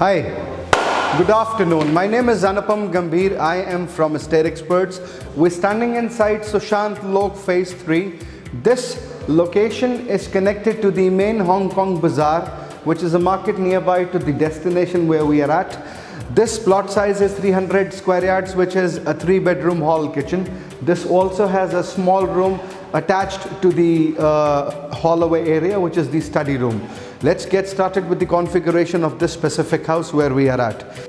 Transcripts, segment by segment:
Hi, good afternoon. My name is Anupam Gambhir. I am from Stair Experts. We're standing inside Sushant Lok Phase 3. This location is connected to the main Hong Kong Bazaar, which is a market nearby to the destination where we are at. This plot size is 300 square yards, which is a 3-bedroom hall kitchen. This also has a small room attached to the hallway area, which is the study room. Let's get started with the configuration of this specific house where we are at.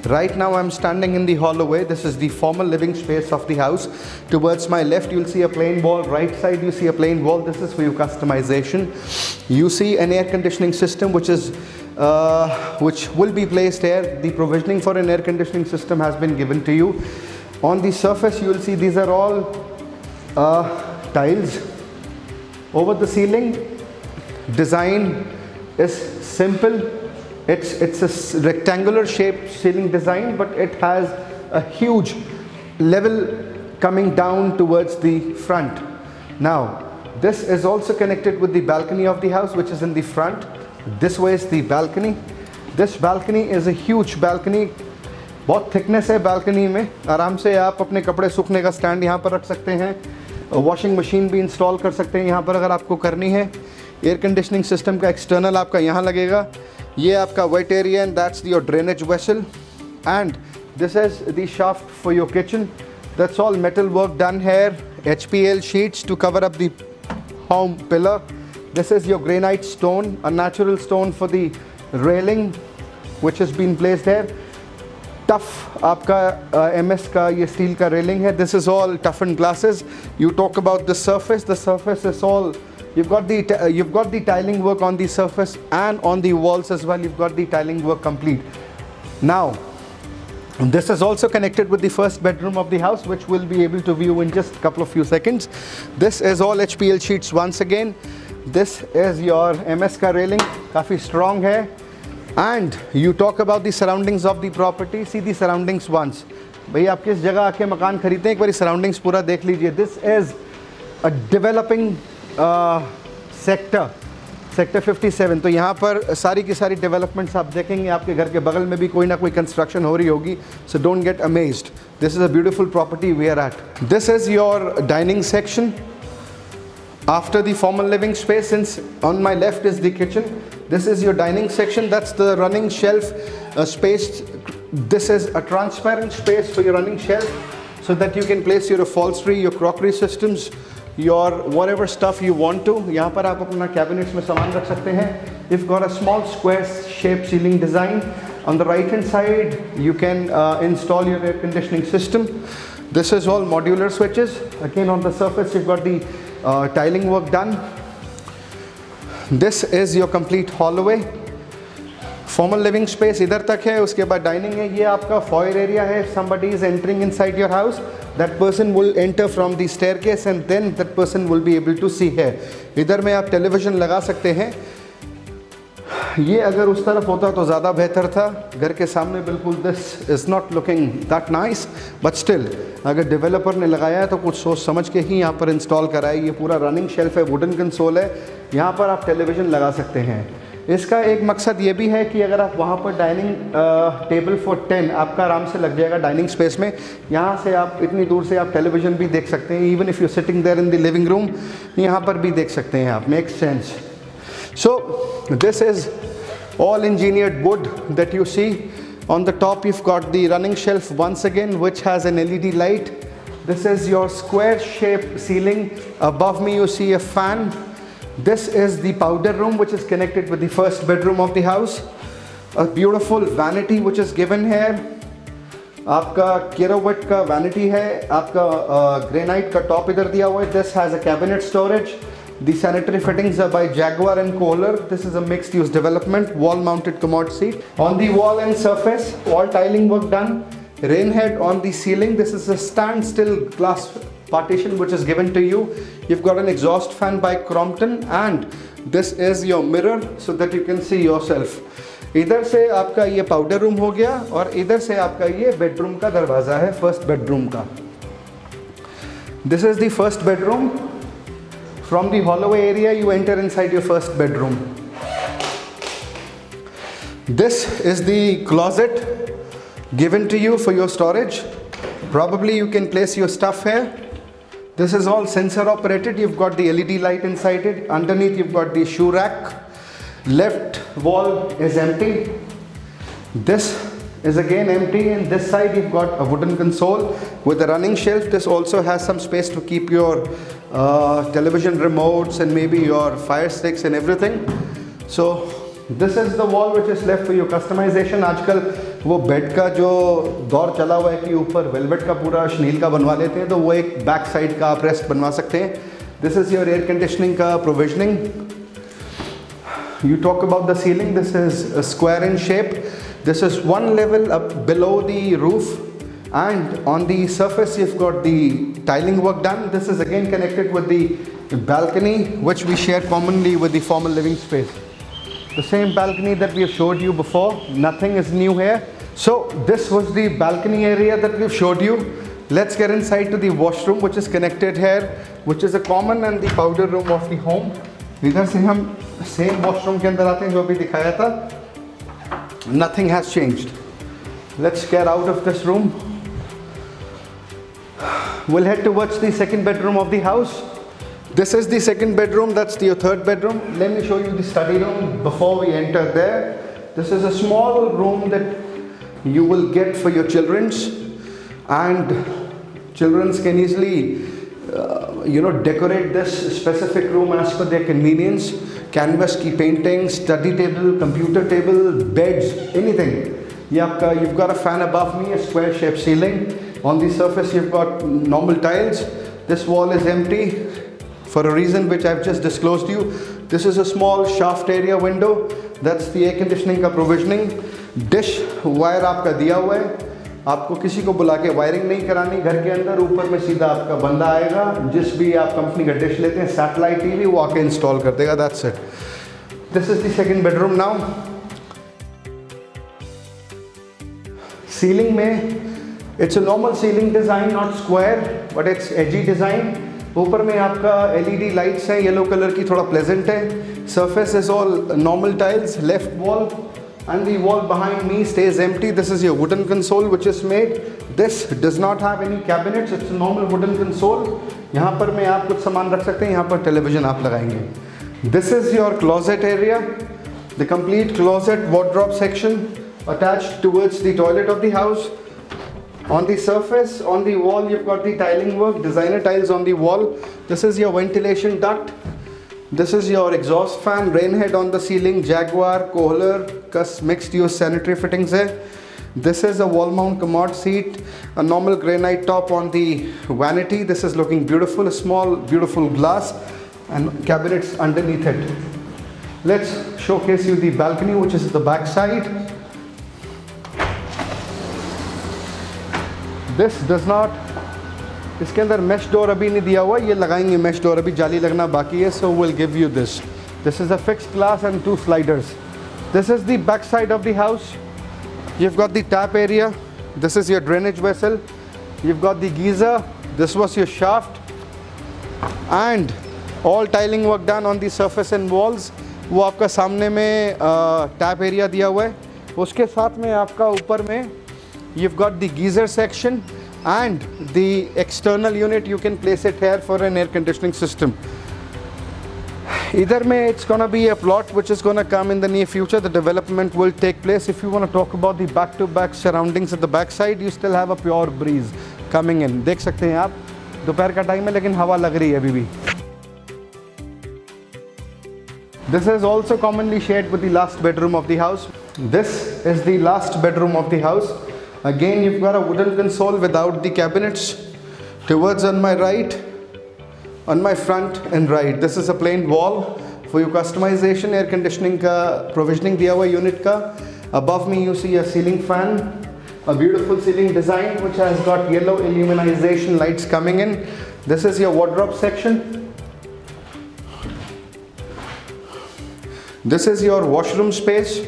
Right now I'm standing in the hallway. This is the formal living space of the house. Towards my left you'll see a plain wall, right side you see a plain wall. This is for your customization. You see an air conditioning system which will be placed here. The provisioning for an air conditioning system has been given to you. On the surface you will see these are all tiles. Over the ceiling, design is simple. It's a rectangular shaped ceiling design, but it has a huge level coming down towards the front. Now, this is also connected with the balcony of the house, which is in the front. This way is the balcony. This balcony is a huge balcony. बहुत thickness है balcony में. आराम से आप अपने कपड़े सूखने का stand यहाँ पर रख सकते हैं. Washing machine भी install कर सकते हैं यहाँ पर अगर आपको करनी है. Air conditioning system का external आपका यहाँ लगेगा. ये आपका wet area and that's your drainage vessel, and this is the shaft for your kitchen. That's all metal work done here. HPL sheets to cover up the home pillar. This is your granite stone, a natural stone for the railing which has been placed here. Tough आपका MS का ये steel का railing है. This is all toughened glasses. You talk about the surface. The surface is all, you've got the tiling work on the surface and on the walls as well. You've got the tiling work complete. Now, this is also connected with the first bedroom of the house, which we'll be able to view in just a few seconds. This is all HPL sheets once again. This is your MS का railing, काफी strong है. And you talk about the surroundings of the property. See the surroundings once. भाई आप किस जगह आके मकान खरीदते हैं, एक बारी surroundings पूरा देख लीजिए. This is a developing sector 57. तो यहाँ पर सारी की सारी डेवलपमेंट्स आप देखेंगे. आपके घर के बगल में भी कोई ना कोई कंस्ट्रक्शन हो रही होगी. So don't get amazed. This is a beautiful property we are at. This is your dining section after the formal living space. Since on my left is the kitchen, this is your dining section. That's the running shelf space. This is a transparent space for your running shelf so that you can place your upholstery, your crockery systems, your whatever stuff you want to. यहाँ पर आप अपना cabinets में सामान रख सकते हैं. You've got a small square shaped ceiling design. On the right hand side you can install your air conditioning system. This is all modular switches. Again on the surface you've got the tiling work done. This is your complete hallway. Formal living space इधर तक है. उसके बाद dining है. ये आपका foyer area है. Somebody is entering inside your house. That person will enter from the staircase and then that person will be able to see here. इधर में आप टेलीविज़न लगा सकते हैं. ये अगर उस तरफ होता तो ज़्यादा बेहतर था. घर के सामने बिल्कुल this is not looking that nice, but still अगर डेवलपर ने लगाया है तो कुछ सोच समझ के ही यहाँ पर इंस्टॉल करा है. ये पूरा रनिंग शेल्फ है, वुडन कंसोल है. यहाँ पर आप टेलीविज़न लगा सकते हैं. इसका एक मकसद ये भी है कि अगर आप वहाँ पर डाइनिंग टेबल फॉर 10 आपका आराम से लग जाएगा डाइनिंग स्पेस में. यहाँ से आप इतनी दूर से आप टेलीविज़न भी देख सकते हैं. Even if you sitting there in the living room, यहाँ पर भी देख सकते हैं आप. Make sense. So this is all engineered wood that you see. On the top you've got the running shelf once again, which has an LED light. This is your square shaped ceiling. Above me you see a fan. This is the powder room, which is connected with the first bedroom of the house. A beautiful vanity which is given here. आपका केरोवेट का vanity है. आपका granite का top इधर दिया हुआ है. This has a cabinet storage. The sanitary fittings are by Jaguar and Kohler. This is a mixed use development, wall mounted commode seat. On the wall and surface, all tiling work done. Rain head on the ceiling. This is a standstill glass partition which is given to you. You've got an exhaust fan by Crompton and this is your mirror so that you can see yourself. इधर से आपका ये powder room हो गया और इधर से आपका ये बेडरूम का दरवाज़ा है, फर्स्ट बेडरूम का. This is the first bedroom. From the hallway area you enter inside your first bedroom. This is the closet given to you for your storage. Probably you can place your stuff here. This is all sensor operated. You've got the LED light inside it. Underneath you've got the shoe rack. Left wall is empty. This is again empty, and this side you've got a wooden console with a running shelf. This also has some space to keep your television remotes and maybe your fire sticks and everything. So this is the wall which is left for your customization. आजकल वो bed का जो दौर चला हुआ है कि ऊपर वेलवेट का पूरा शनील का बनवा लेते हैं, तो वो एक बैक साइड का आप रेस्ट बनवा सकते हैं. This is your air conditioning का provisioning. You talk about the ceiling. This is a square in shape. This is one level up below the roof, and on the surface you've got the tiling work done. This is again connected with the balcony which we share commonly with the formal living space. The same balcony that we have showed you before. Nothing is new here. So this was the balcony area that we've showed you. Let's get inside to the washroom which is connected here, which is a common and the powder room of the home. इधर से हम same washroom के अंदर आते हैं जो अभी दिखाया था. Nothing has changed. Let's get out of this room. We'll head towards the second bedroom of the house. This is the second bedroom. That's the third bedroom. Let me show you the study room before we enter there. This is a small room that you will get for your children's, and children's can easily decorate this specific room as per their convenience. Canvas की painting, study table, computer table, beds, anything. You've got a fan above me, a square shaped ceiling. On the surface you've got normal tiles. This wall is empty for a reason which I've just disclosed to you. This is a small shaft area window. That's the air conditioning का provisioning. Dish wire आपका दिया हुआ है. आपको किसी को बुला के वायरिंग नहीं करानी घर के अंदर. ऊपर में सीधा आपका बंदा आएगा, जिस भी आप कंपनी का डिश लेते हैं, सैटेलाइट टीवी, वो आके इंस्टॉल कर देगा. That's it. This is the second bedroom now. Ceiling में it's a normal ceiling design, not square but it's edgy design. ऊपर में आपका एलईडी लाइट्स हैं येलो कलर की, थोड़ा प्लेजेंट है. Surface is all normal tiles. Left wall and the wall behind me stays empty. This is your wooden console which is made. This does not have any cabinets. It's a normal wooden console. यहाँ पर में आप कुछ सामान रख सकते हैं, यहाँ पर टेलीविजन आप लगाएंगे. This is your closet area, the complete closet wardrobe section attached towards the toilet of the house. On the surface, on the wall, you've got the tiling work, designer tiles on the wall. This is your ventilation duct. This is your exhaust fan, rain head on the ceiling, Jaguar, Kohler, mixed use sanitary fittings है. This is a wall mount commode seat, a normal granite top on the vanity. This is looking beautiful, a small beautiful glass and cabinets underneath it. Let's showcase you the balcony which is at the back side. This does not, इसके अंदर mesh door अभी नहीं दिया हुआ, ये लगाएंगे mesh door, अभी जाली लगना बाकी है. So we'll give you this. This is a fixed glass and 2 sliders. This is the back side of the house. You've got the tap area. This is your drainage vessel. You've got the geyser. This was your shaft. And all tiling work done on the surface and walls. वो आपका सामने में tap area दिया हुआ है. उसके साथ में आपका ऊपर में you've got the geyser section and the external unit. You can place it here for an air conditioning system. Either may it's gonna be a plot which is gonna come in the near future. The development will take place. If you want to talk about the back-to-back surroundings at the back side, you still have a pure breeze coming in. देख सकते हैं आप, दोपहर का time है लेकिन हवा लग रही है अभी भी. This is also commonly shared with the last bedroom of the house. This is the last bedroom of the house. Again, you've got a wooden console without the cabinets. Towards on my right, on my front and right, this is a plain wall for your customization. Air conditioning का provisioning दिया हुआ unit का. Above me you see a ceiling fan A beautiful ceiling design which has got yellow illumination lights coming in. This is your wardrobe section. This is your washroom space.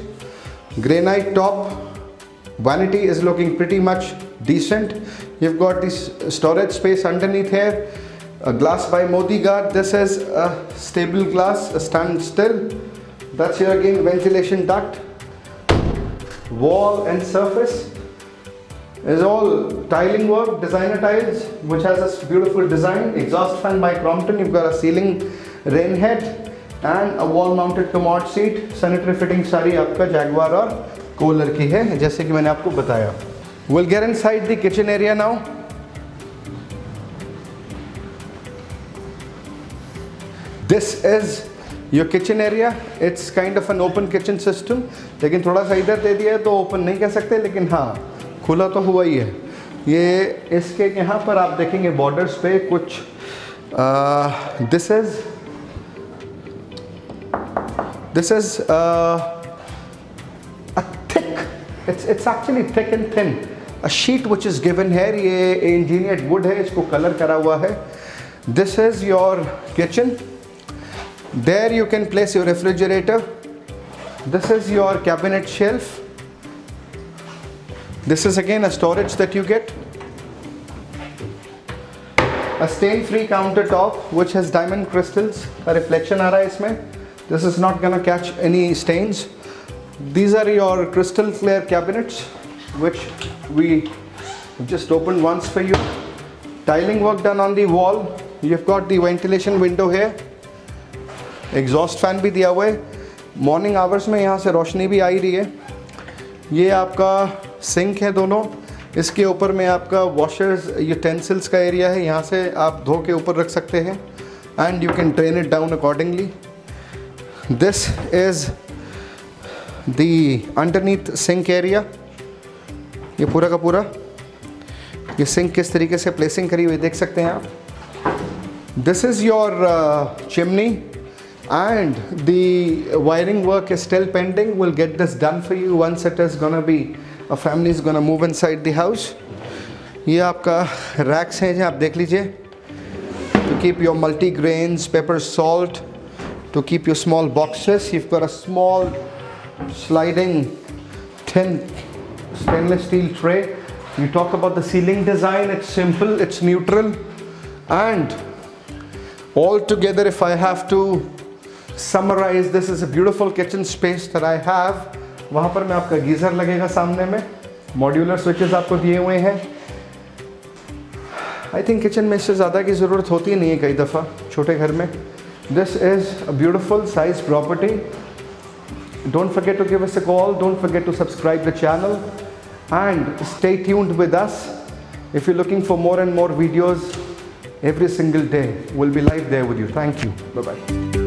Granite top. Vanity is looking pretty much decent. You've got this storage space underneath here. A glass by Modigard. This is a stable glass, a standstill. That's your again ventilation duct. Wall and surface is all tiling work, designer tiles, which has a beautiful design. Exhaust fan by Crompton. You've got a ceiling rain head and a wall mounted commode seat. Sanitary fitting सारी आपका Jaguar और Kohler की है, जैसे कि मैंने आपको बताया. We'll get inside the kitchen area now. This is your kitchen area. It's kind of an open kitchen system. लेकिन थोड़ा सा इधर दे दिया है तो ओपन नहीं कह सकते, लेकिन हाँ खुला तो हुआ ही है. ये इसके यहाँ पर आप देखेंगे बॉर्डर्स पे कुछ this is a thick, it's actually thick and thin, a sheet which is given here. ये engineered wood है, इसको कलर करा हुआ है. This is your kitchen. There you can place your refrigerator. This is your cabinet shelf. This is again a storage that you get. A stain-free countertop which has diamond crystals. A reflection आ रहा है इसमें. This is not gonna catch any stains. These are your crystal clear cabinets which we just opened once for you. Tiling work done on the wall. You've got the ventilation window here. Exhaust fan भी दिया हुआ है. Morning hours में यहाँ से रोशनी भी आ ही रही है. ये आपका सिंक है दोनों. इसके ऊपर में आपका वॉशर्स यूटेंसिल्स का एरिया है. यहाँ से आप धो के ऊपर रख सकते हैं and you can drain it down accordingly. This is the underneath sink area. ये पूरा का पूरा ये सिंक किस तरीके से प्लेसिंग करी हुई देख सकते हैं आप. This is your chimney and the wiring work is still pending. We'll get this done for you once it is gonna be a family is gonna move inside the house. ये आपका racks हैं जहाँ आप देख लीजिए. To keep your multi-grains, pepper, salt. To keep your small boxes. You've got a small sliding thin stainless steel tray. You talk about the ceiling design. It's simple, it's neutral, and all together, if I have to summarize, this is a beautiful kitchen space that I have. वहाँ पर में आपका geyser लगेगा सामने में. Modular switches आपको दिए हुए हैं. आई थिंक किचन में इससे ज़्यादा की ज़रूरत होती नहीं है कई दफ़ा छोटे घर में. This is a beautiful size property. Don't forget to give us a call. Don't forget to subscribe the channel and stay tuned with us. If you're looking for more and more videos every single day, we'll be live there with you. Thank you. Bye-bye.